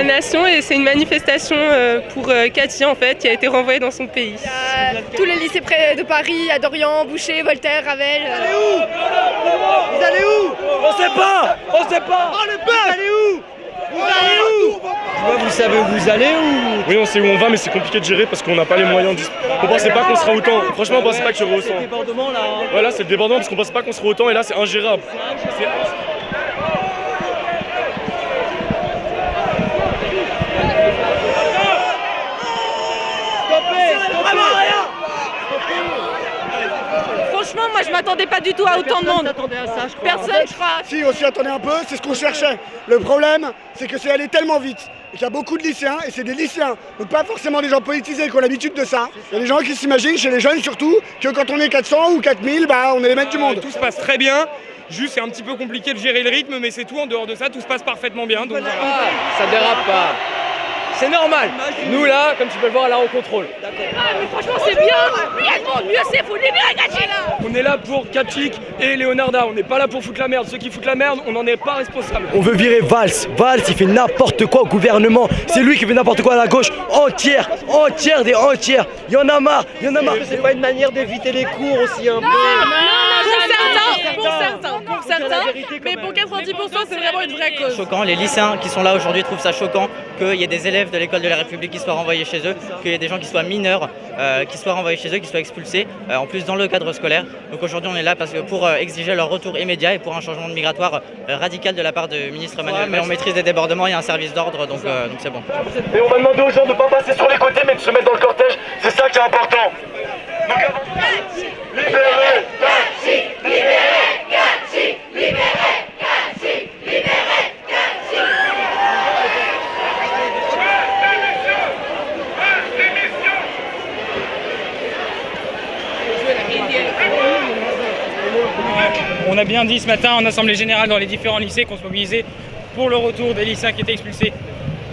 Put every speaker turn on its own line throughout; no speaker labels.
Nation et c'est une manifestation pour Cathy en fait qui a été renvoyée dans son pays.
Tous les lycées près de Paris, à Dorian, Boucher, Voltaire, Ravel.
Vous allez où? Vous allez où? On sait pas. On sait pas. Oh le peuple! Vous allez où? Vous allez où? Vous savez où vous allez ou?
Oui, on sait où on va, mais c'est compliqué de gérer parce qu'on n'a pas les moyens. On pensait pas qu'on sera autant. Franchement, on pensait pas qu'il y aurait autant.
C'est le débordement là.
Voilà, c'est le débordement parce qu'on pensait pas qu'on serait autant et là, c'est ingérable.
Franchement, moi je m'attendais pas du tout à autant de monde. Personne, je crois.
Si, on s'y attendait un peu, c'est ce qu'on cherchait. Le problème, c'est que c'est allé tellement vite. Et qu'il y a beaucoup de lycéens, et c'est des lycéens. Donc pas forcément des gens politisés qui ont l'habitude de ça. Il y a des gens qui s'imaginent, chez les jeunes surtout, que quand on est 400 ou 4000, bah on est les maîtres du monde.
Tout se passe très bien. Juste, c'est un petit peu compliqué de gérer le rythme, mais c'est tout. En dehors de ça, tout se passe parfaitement bien. Donc, voilà.
Ça dérape pas. C'est normal. Nous là, comme tu peux le voir, là on contrôle.
Mais franchement, c'est bien. Il y a le monde, mieux c'est, faut libérer Cathy là.
On est là pour Kachik et Leonarda. On n'est pas là pour foutre la merde. Ceux qui foutent la merde, on n'en est pas responsable.
On veut virer Valls. Valls, il fait n'importe quoi au gouvernement. C'est lui qui fait n'importe quoi à la gauche. Entière. Il y en a marre.
C'est pas une manière d'éviter les cours aussi un peu.
Pour certains, mais pour 90% c'est vraiment une vraie cause.
Choquant, les lycéens qui sont là aujourd'hui trouvent ça choquant qu'il y ait des élèves de l'école de la République qui soient renvoyés chez eux, qu'il y ait des gens qui soient mineurs qui soient renvoyés chez eux, qui soient expulsés, en plus dans le cadre scolaire. Donc aujourd'hui on est là parce que pour exiger leur retour immédiat et pour un changement de migratoire radical de la part du ministre Manuel. Mais on maîtrise des débordements, il y a un service d'ordre, donc c'est bon.
Et on va demander aux gens de ne pas passer sur les côtés, mais de se mettre dans le cortège. C'est ça qui est important. Libérez Cathy, libérez Cathy, libérez Cathy, libérez Cathy.
On a bien dit ce matin en assemblée générale dans les différents lycées qu'on se mobilisait pour le retour des lycéens qui étaient expulsés.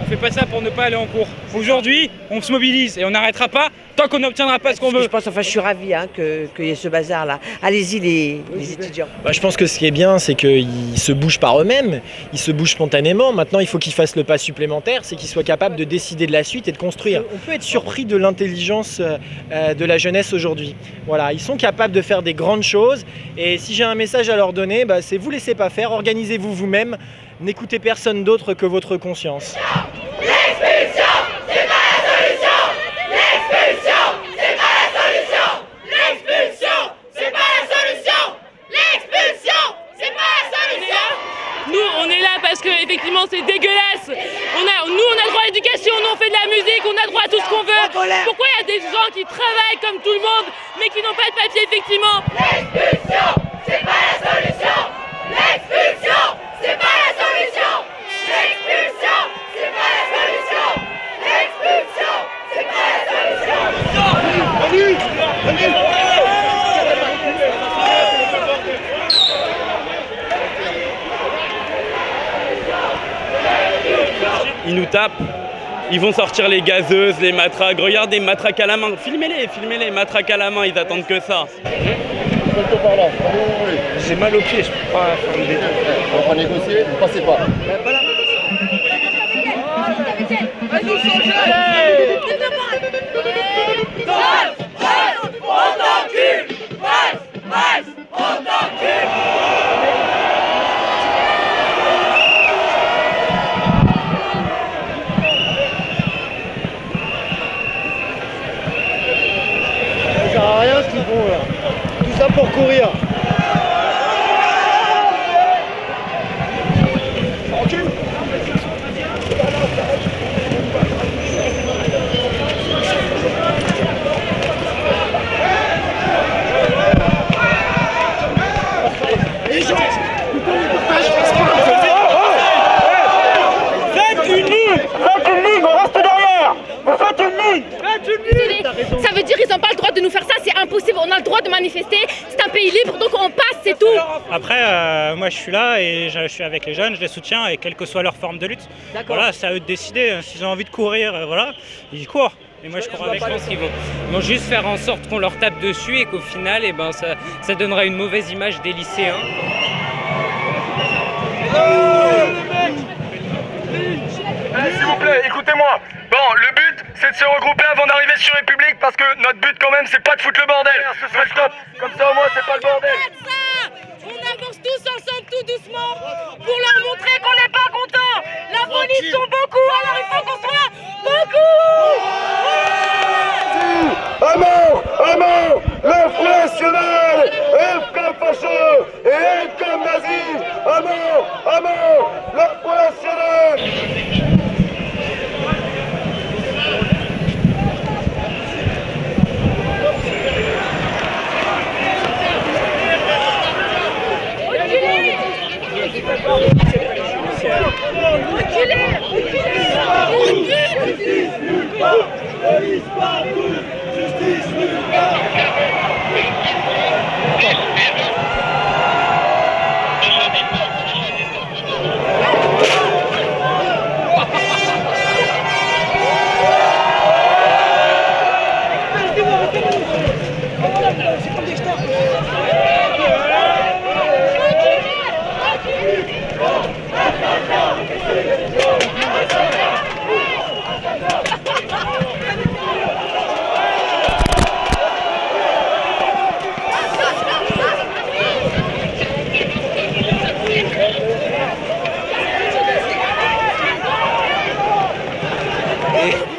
On fait pas ça pour ne pas aller en cours. Aujourd'hui, on se mobilise et on n'arrêtera pas tant qu'on n'obtiendra pas ce qu'on veut.
Je suis ravie qu'il y ait ce bazar-là. Allez-y les étudiants.
Je pense que ce qui est bien, c'est qu'ils se bougent par eux-mêmes, ils se bougent spontanément. Maintenant, il faut qu'ils fassent le pas supplémentaire, c'est qu'ils soient capables de décider de la suite et de construire. On peut être surpris de l'intelligence de la jeunesse aujourd'hui. Voilà, ils sont capables de faire des grandes choses. Et si j'ai un message à leur donner, c'est vous laissez pas faire, organisez-vous vous-même, n'écoutez personne d'autre que votre conscience.
L'expulsion, c'est pas la solution. L'expulsion, c'est pas la solution. L'expulsion, c'est pas la solution. L'expulsion, c'est pas la solution.
Nous on est là parce que effectivement c'est dégueulasse. Nous on a droit à l'éducation, nous on fait de la musique, on a droit à tout ce qu'on veut. Pourquoi il y a des gens qui travaillent comme tout le monde mais qui n'ont pas de papier effectivement?
L'expulsion, c'est pas la solution. L'expulsion, c'est pas la solution. L'expulsion, c'est pas la solution. L'expulsion, c'est pas la solution.
Ils nous tapent, ils vont sortir les gazeuses, les matraques. Regardez, matraques à la main. Filmez-les, matraques à la main, ils attendent que ça.
J'ai mal aux pieds, je peux pas faire une détente.
On va négocier, ne passez pas.
Ça sert à rien ce qu'ils font là. Tout ça pour courir.
Ça veut dire qu'ils n'ont pas le droit de nous faire ça, c'est impossible, on a le droit de manifester, c'est un pays libre donc on passe, c'est tout.
Après, moi je suis là et je suis avec les jeunes, je les soutiens et quelle que soit leur forme de lutte. Voilà, c'est à eux de décider, s'ils ont envie de courir, voilà, ils courent. Et moi je cours avec eux.
Je pense qu'ils vont juste faire en sorte qu'on leur tape dessus et qu'au final ça donnera une mauvaise image des lycéens.
S'il vous plaît, écoutez-moi. Bon, le but, c'est de se regrouper avant d'arriver sur République parce que notre but quand même, c'est pas de foutre le bordel. Ce serait stop. Comme ça au moins, c'est pas le bordel.
On avance tous ensemble, tout doucement, pour leur montrer qu'on n'est pas contents. La police sont beaucoup, alors il faut qu'on soit beaucoup.
À mort, le Front National, F comme facho et N comme nazi. À mort, le Front National.
Police partout, justice nulle part.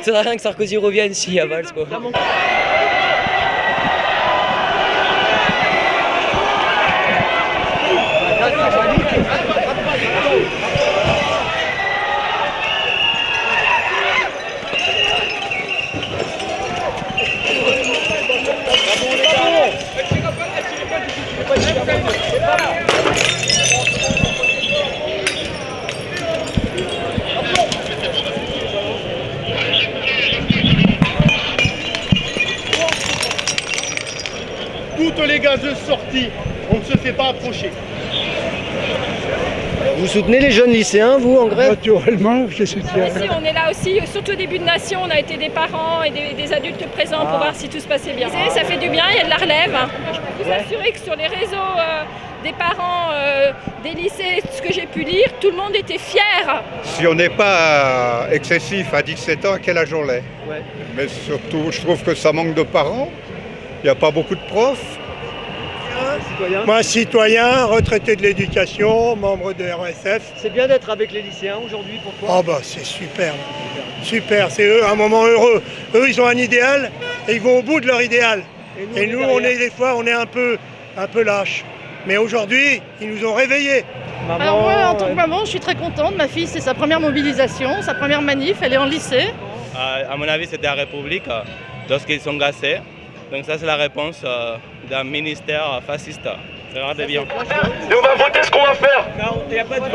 Ça sert à rien que Sarkozy revienne s'il y a Valls quoi.
Toutes les gazeuses sorties, on ne se fait pas approcher.
Vous soutenez les jeunes lycéens, vous, en grève?
Naturellement, je les soutiens.
Ici, on est là aussi, surtout au début de Nation, on a été des parents et des adultes présents pour voir si tout se passait bien. Ça fait du bien, il y a de la relève. Je peux vous assurer que sur les réseaux des parents des lycées, ce que j'ai pu lire, tout le monde était fier.
Si on n'est pas excessif à 17 ans, à quel âge on l'est? Mais surtout, je trouve que ça manque de parents. Il n'y a pas beaucoup de profs.
Moi, citoyen, retraité de l'éducation, membre de RSF.
C'est bien d'être avec les lycéens aujourd'hui pour toi?
Oh bah c'est super, super, c'est eux un moment heureux. Eux ils ont un idéal et ils vont au bout de leur idéal. Et nous on est des fois on est un peu lâches. Mais aujourd'hui ils nous ont réveillés.
Alors moi en tant que maman je suis très contente, ma fille c'est sa première mobilisation, sa première manif, elle est en lycée.
À mon avis c'était la République lorsqu'ils sont gassés. Donc ça c'est la réponse d'un ministère fasciste. C'est rare de bien.
Et on va voter ce qu'on va faire.
Il n'y a pas de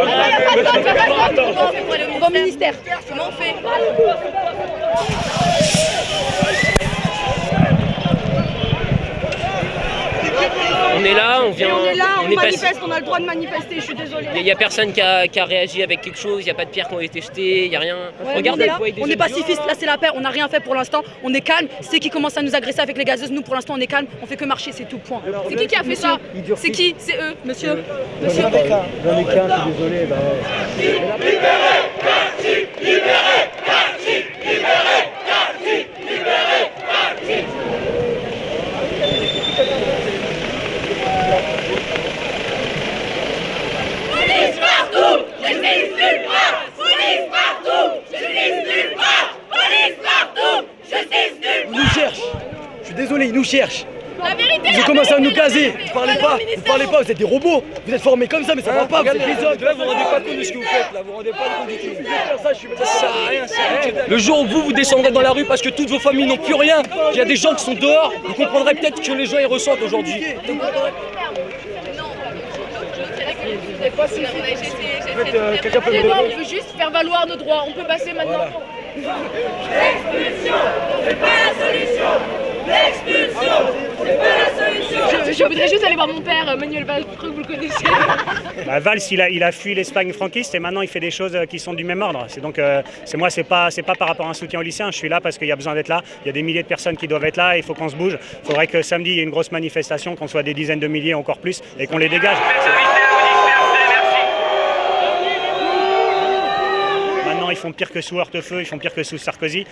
on va au ministère. Comment on fait?
On est là, on vient.
On manifeste, on a le droit de manifester, je suis désolée.
Il n'y a personne qui a réagi avec quelque chose, il n'y a pas de pierres qui ont été jetées, il n'y a rien.
Ouais,
regardez,
on est pacifistes, là c'est la paix, on n'a rien fait pour l'instant, on est calme. C'est qui commence à nous agresser avec les gazeuses, nous pour l'instant on est calme, on fait que marcher, c'est tout, point.
C'est qui a fait ça? C'est qui? C'est eux, monsieur.
J'en ai qu'un, je suis désolé.
Police partout, justice nulle part. Police partout, justice nulle part. Police partout, justice nulle part.
Ils nous cherchent. Je suis désolé, ils nous cherchent.
La vérité,
Ils ont commencé à nous gazer. Vous parlez pas, vous êtes des robots. Vous êtes formés comme ça, mais ça va pas, vous êtes des hommes.
Là, vous vous rendez pas compte de ce que vous faites, là, vous vous rendez pas compte du tout.
Ça sert à rien,
Le jour où vous descendrez dans la rue parce que toutes vos familles n'ont plus rien, il y a des gens qui sont dehors, vous comprendrez peut-être que les gens y ressentent aujourd'hui.
On veut juste faire valoir nos droits, on peut passer maintenant.
L'expulsion, c'est pas la solution. L'expulsion, c'est pas la solution.
Je voudrais juste aller voir mon père, Manuel Valls, je crois que vous le connaissez.
Valls, il a fui l'Espagne franquiste et maintenant il fait des choses qui sont du même ordre. C'est pas par rapport à un soutien aux lycéens. Je suis là parce qu'il y a besoin d'être là. Il y a des milliers de personnes qui doivent être là et il faut qu'on se bouge. Il faudrait que samedi il y ait une grosse manifestation, qu'on soit des dizaines de milliers, encore plus, et qu'on les dégage. pire que sous Hortefeux, ils font pire que sous Sarkozy.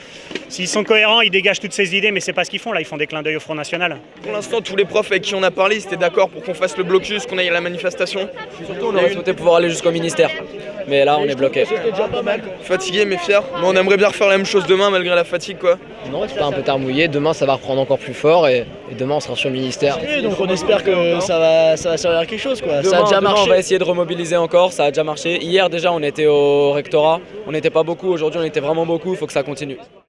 S'ils sont cohérents, ils dégagent toutes ces idées, mais c'est pas ce qu'ils font là, ils font des clins d'œil au Front National.
Pour l'instant, tous les profs avec qui on a parlé, ils étaient d'accord pour qu'on fasse le blocus, qu'on aille à la manifestation.
Surtout, on aurait souhaité pouvoir aller jusqu'au ministère. Mais là, on est bloqué.
Fatigué mais fier. Mais on aimerait bien refaire la même chose demain malgré la fatigue quoi.
Non, c'est pas un peu tard mouillé. Demain, ça va reprendre encore plus fort et demain, on sera sur le ministère.
Donc on espère que ça va servir à quelque chose quoi. Ça a déjà marché.
On va essayer de remobiliser encore, ça a déjà marché. Hier déjà, on était au rectorat. On n'était pas beaucoup, aujourd'hui on était vraiment beaucoup, il faut que ça continue.